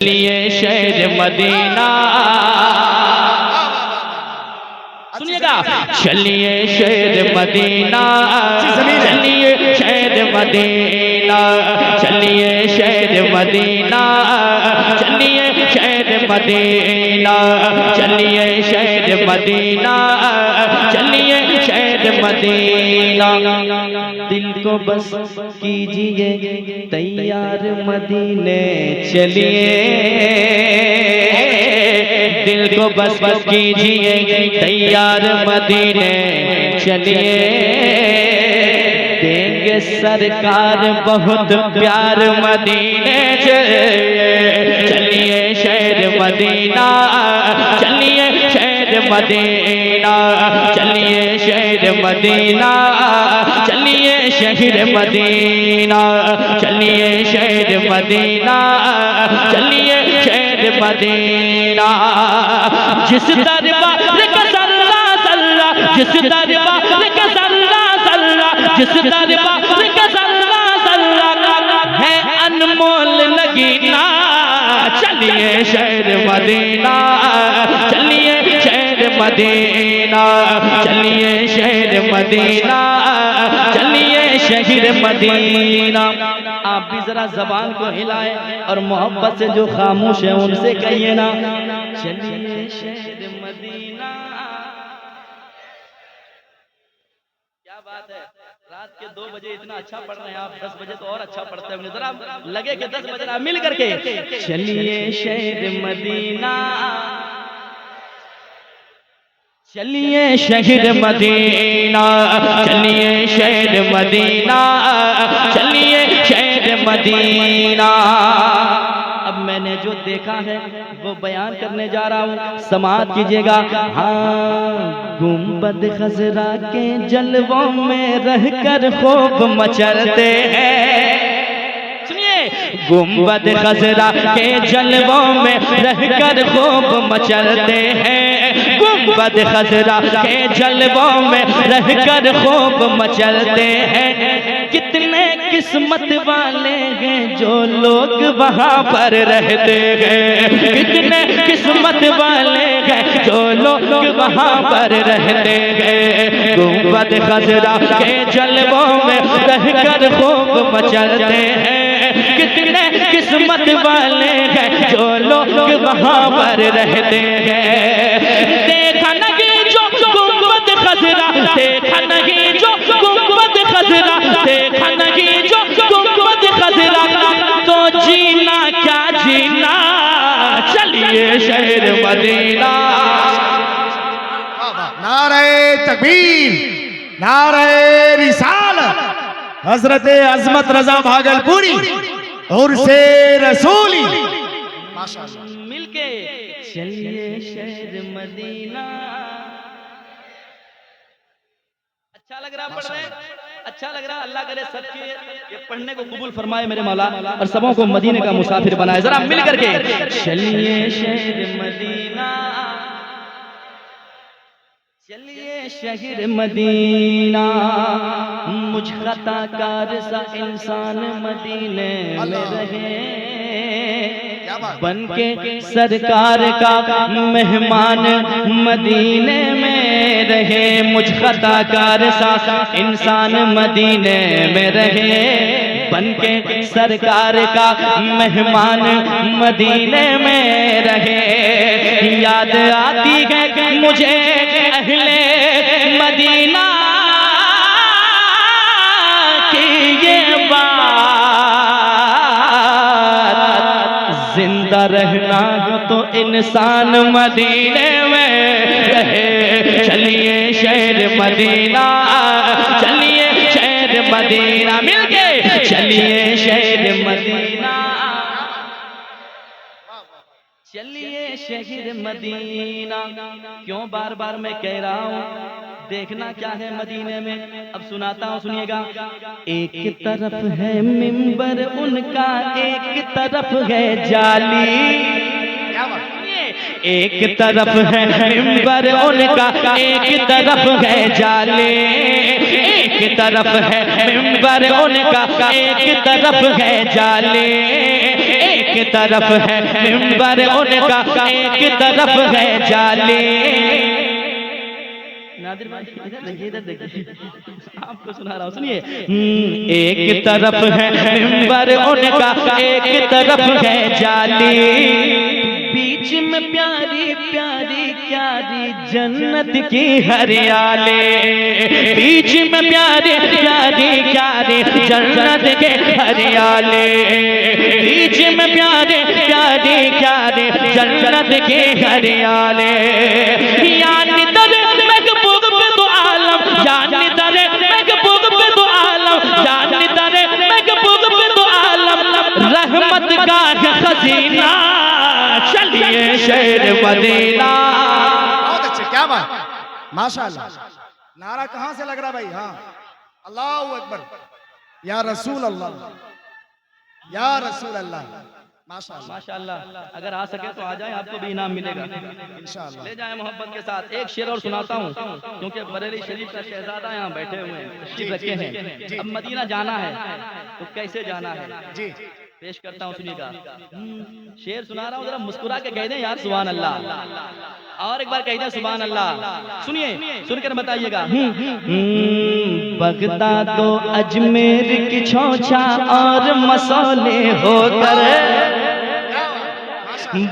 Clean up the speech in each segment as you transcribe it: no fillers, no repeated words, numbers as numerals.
लिए शहर मदीना, सुनिएगा, चलिए शहर मदीना, चलिए शहर मदीना, चलिए शहर मदीना, चलिए शहर मदीना, चलिए शहर मदीना, चलिए शहर मदीना। दिल को बस कीजिए तैयार मदीने चलिए, दिल को बस कीजिए तैयार मदीने चलिए, देंगे सरकार बहुत प्यार मदीने चलिए शहर मदीना, चलिए शहर मदीना, चलिए शहर मदीना, चलिए शहर मदीना, चलिए शहर मदीना, चलिए शहर मदीना। जिस दरबार का सल्ला सल्ला, जिस दरबार का सल्ला सल्ला, जिस दरबार का सल्ला सल्ला है अनमोल नगीना, चलिए शहर मदीना, चलिए शहर मदीना, चलिए शहर मदीना, चलिए शहर मदीना। आप भी जरा जबान को हिलाएं और मोहब्बत से जो खामोश है उनसे कहिए ना, चलिए शहर मदीना। क्या बात है, रात के 2 बजे इतना अच्छा पढ़ रहे हैं आप, 10 बजे तो और अच्छा पढ़ते हैं, जरा लगे कि 10 बजे आप मिल करके चलिए शहर मदीना, चलिए शहर मदीना, चलिए शहर मदीना, चलिए शहर मदीना। अब मैंने जो देखा है वो बयान करने जा रहा हूँ, समाअत कीजिएगा। हाँ, गुंबद खजरा के जलवों में रहकर खूब मचलते हैं, गुंबद खजरा के जलवों में रहकर खूब मचलते हैं, गुंबद खजरा के जलवों में रहकर खूब मचलते हैं। कितने किस्मत वाले हैं जो लोग वहाँ पर रहते हैं, कितने किस्मत वाले हैं जो लोग वहाँ पर रहते हैं। गुंबद खजरा के जलवों में रहकर खूब मचलते हैं, कितने किस्मत वाले हैं जो लोग वहाँ पर रहते हैं। देखा नहीं जो गुंबद खजरा, देखा नहीं जो गुंबद खजरा, देखा नहीं जो गुंबद खजरा, तो जीना क्या जीना, चलिए शहर मदीना। नारे तकबीर, नारे रिसालत, हजरत अजमत रजा भागलपुरी और से रसूली माशाअल्लाह मिलके चलिए शहर मदीना। अच्छा लग रहा पढ़ रहे, अच्छा लग रहा। अल्लाह करे सबके ये पढ़ने को कबूल फरमाए मेरे मौला, और सबों को मदीने का मुसाफिर बनाए। जरा मिल करके चलिए शहर मदीना, चलिए शहर मदीना। मुझ खताकार सा इंसान मदीने में रहे, बन के सरकार का मेहमान मदीने में रहे। मुझ खताकार सा इंसान मदीने में रहे, बन के सरकार का मेहमान मदीने में रहे। याद आती है मुझे अहले मदीना की ये बात, जिंदा रहना हो तो इंसान मदीने में रहे। चलिए शहर मदीना, चलिए शहर मदीना, मिलके चलिए शहर मदीना, चलिए शहर मदीना। क्यों बार बार मैं कह रहा हूँ, देखना क्या है मदीने में, अब सुनाता हूँ, सुनिएगा। एक तरफ है मिंबर उनका, एक तरफ है जाली, एक तरफ है मिंबर उनका, एक तरफ है जाले, एक तरफ है मिंबर उनका, एक तरफ है जाले, एक तरफ है मिंबर उनका, एक तरफ है जाली। नादिर भाई इधर देखिए, इधर देखिए, आपको सुना रहा हूँ, सुनिए। एक तरफ है मिंबर उनका, एक तरफ है जाली, बीच में प्यारी प्यारी प्यारी जन्नत की हरियाली, बीच में प्यारी प्यारी प्यारी जन्नत के हरियाली, बीच में प्यारी प्यारी प्यारी जन्नत के हरियाली। यानी दर महबूब पे तो आलम, यानी दर महबूब पे तो आलम, यानी दर महबूब पे तो आलम, रहमत का खजीना, चलिए शहर मदीना। बहुत अच्छे, क्या बात, माशाअल्लाह। नारा कहाँ से लग रहा भाई? हाँ, अल्लाहू अकबर, या रसूल अल्लाह, या रसूल अल्लाह, माशाअल्लाह माशाअल्लाह। अगर आ सके तो आ जाए, आपको भी इनाम मिलेगा इंशाअल्लाह। ले जाए मोहब्बत के साथ। एक शेर और सुनाता हूँ, क्योंकि बरेली शरीफ का शहजादा यहाँ बैठे हुए हैं, तशरीफ रखे हैं। अब मदीना जाना है तो कैसे जाना है, जी पेश करता हूँ, सुनिएगा। शेर सुना रहा हूँ, जरा मुस्कुरा के कह दें यार सुभान अल्लाह, और एक बार कह दें सुभान अल्लाह। सुनिए, सुनकर बताइएगा। बगदाद तो अजमेर की छौछा और मसौले होकर,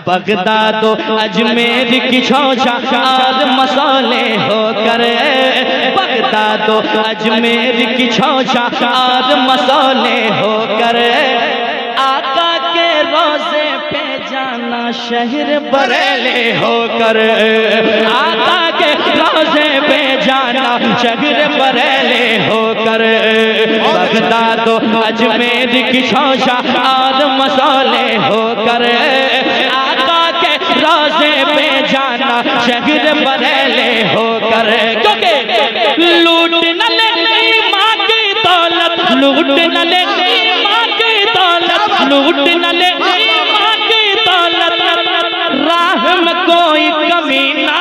बगदाद तो अजमेर की छौछा और मसौले होकर, बगदाद तो अजमेर की छौछा और मसौले होकर, आका के रोजे पे जाना शहर बरेली होकर, आका के रोजे पे जाना शहर बरेली होकर, बगदाद तो अजमेर की छौछा और मसौले होकर, आका के रोजे पे जाना शहर बरेली होकर। क्योंकि लूट न ले माँ की दौलत, लूट न ले माँ की दौलत, लूट न ले माँ की दौलत, राह में कोई कमी ना,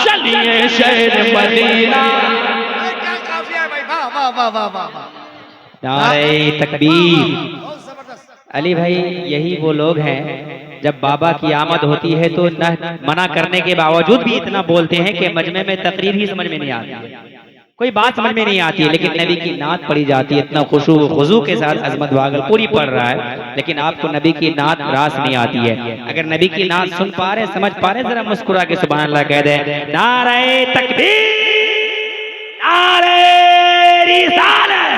चलिए शहर मदीना। क्या काफिया है भाई, वाह वाह वाह वाह वाह वाह, नारे तकबीर। बहुत जबरदस्त। अली भाई, यही वो लोग हैं जब बाबा की आमद होती है तो न मना करने के बावजूद भी इतना बोलते हैं कि मजमे में तकरीर ही समझ में नहीं आती, कोई बात समझ में नहीं आती है, लेकिन नबी की नात पढ़ी जाती है, इतना खुशू खुजू के साथ अजमत भागलपुरी पढ़ रहा है, लेकिन आपको नबी की नात रास नहीं आती है। अगर नबी की नात सुन पा रहे, समझ पा रहे, जरा मुस्कुरा के सुभान अल्लाह कह दे। नारे तकबीर, नारे रिसालत,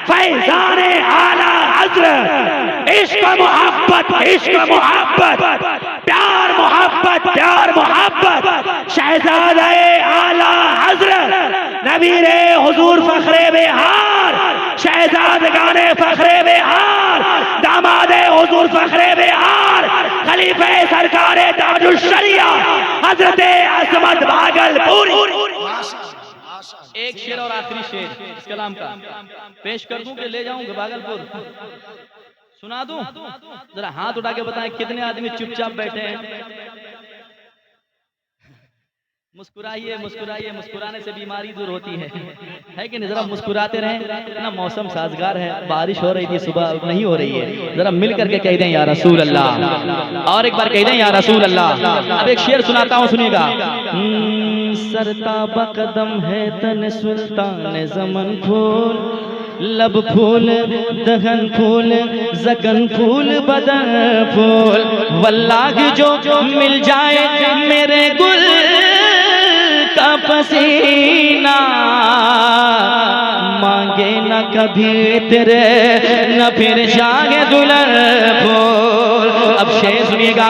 फैज़ाने आला हज़रत, इश्क मोहब्बत, इश्क मोहब्बत, प्यार मोहब्बत, प्यार मोहब्बत, शहज़ादे आला हज़रत, नबीरे हुजूर फखरे बिहार, शहज़ादगाने फखरे बिहार, दामादे हुजूर फखरे बिहार, खलीफे सरकारे ताजुल शरिया हज़रते अज़मत भागलपुरी। एक शेर और आखिरी शेर इस कलाम का पेश कर दूं कि ले जाऊं भागलपुर, सुना दूं? जरा हाथ उठा के बताएं कितने आदमी चुपचाप बैठे हैं। मुस्कुराइए मुस्कुराइए, मुस्कुराने से बीमारी दूर होती है कि नहीं? जरा मुस्कुराते रहें, इतना मौसम साजगार है, बारिश हो रही थी सुबह, नहीं हो रही है, जरा मिल करके कह दें या रसूल अल्लाह, और एक बार कह दें या रसूल अल्लाह। अब एक शेर सुनाता हूँ, सुनिएगा। सरताब कदम है तन सुल्तान ज़मन फूल, लब फूल दहन फूल ज़कन फूल बदन फूल, वल्लाह जो मिल जाए मेरे गुल का पसीना, मांगे न कभी तेरे न फिर जागे दुल्हन फूल। अब शेर सुनिएगा।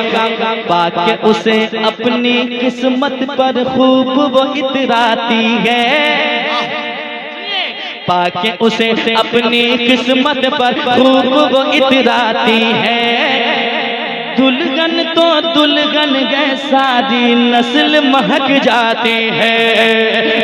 पाके उसे अपनी किस्मत पर खूब वो इतराती है, पाके उसे अपनी किस्मत पर खूब वो इतराती है, दुल्हन तो दुल्हन गए सारी नस्ल महक जाती है,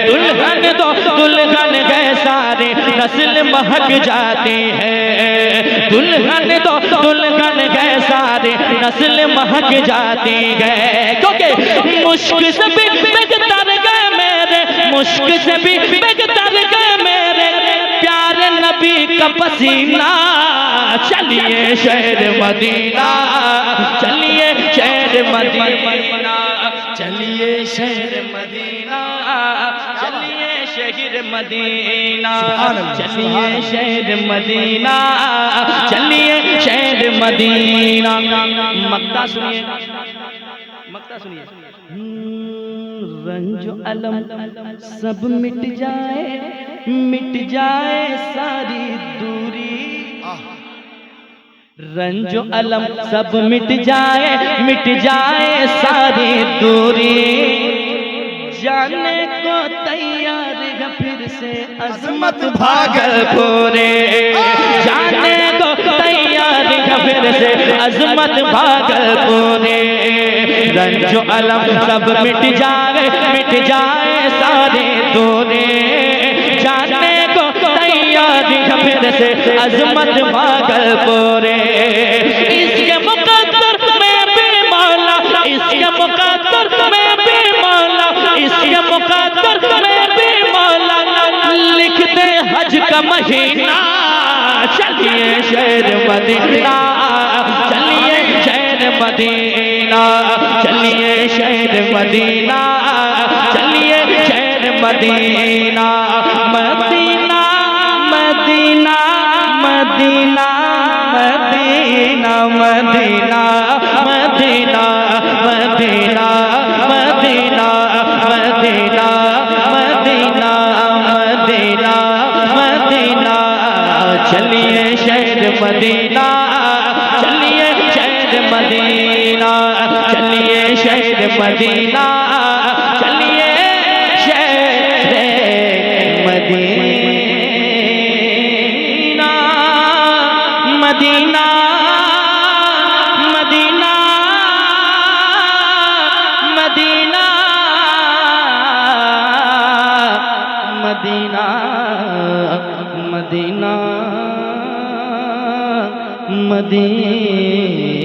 दुल्हन तो दुल्हन गए सारी नस्ल महक जाती है, दुल्हन तो दुल्हन गए सारी नस्ल महक जाती है। क्योंकि मुश्क से भी बेहतर गए मेरे, मुश्क से भी बेहतर गए मेरे, प्यारे नबी का पसीना, चलिए शहर मदीना, चलिए शहर मदीना, चलिए शहर मदीना, चलिए शहर मदीना, चलिए शहर मदीना, चलिए शहर मदीना। मक्ता सुनिए, मक्ता सुनिए। रंजो अलम सब मिट जाए सारी दूरी, रंजो अलम सब मिट जाए सारी दूरी, जाने को तैयार है फिर से अजमत भागलपुरे, जाने को तैयार है फिर से अजमत भागलपुरे। रंजो अलम सब मिट जाए सारे दूरे, जाने को तैयार है फिर से अजमत भागलपुरे। इसके मुकद्दर में भी मौला, इसके मुकद्दर में भी मौला, इसके मुकद्दर में भी मौला लिख दे हज का महीना, चलिए शहर मदीना, चलिए शहर मदीना, चलिए शहर मदीना, चलिए शहर Medina, Medina Medina Medina Medina Medina Medina Medina Medina Medina Medina Medina Medina, चलिए शहर मदीना, चलिए शहर मदीना, चलिए शहर मदीना, चलिए शहर Medina, Medina Medina Medina Medina Medina Medina.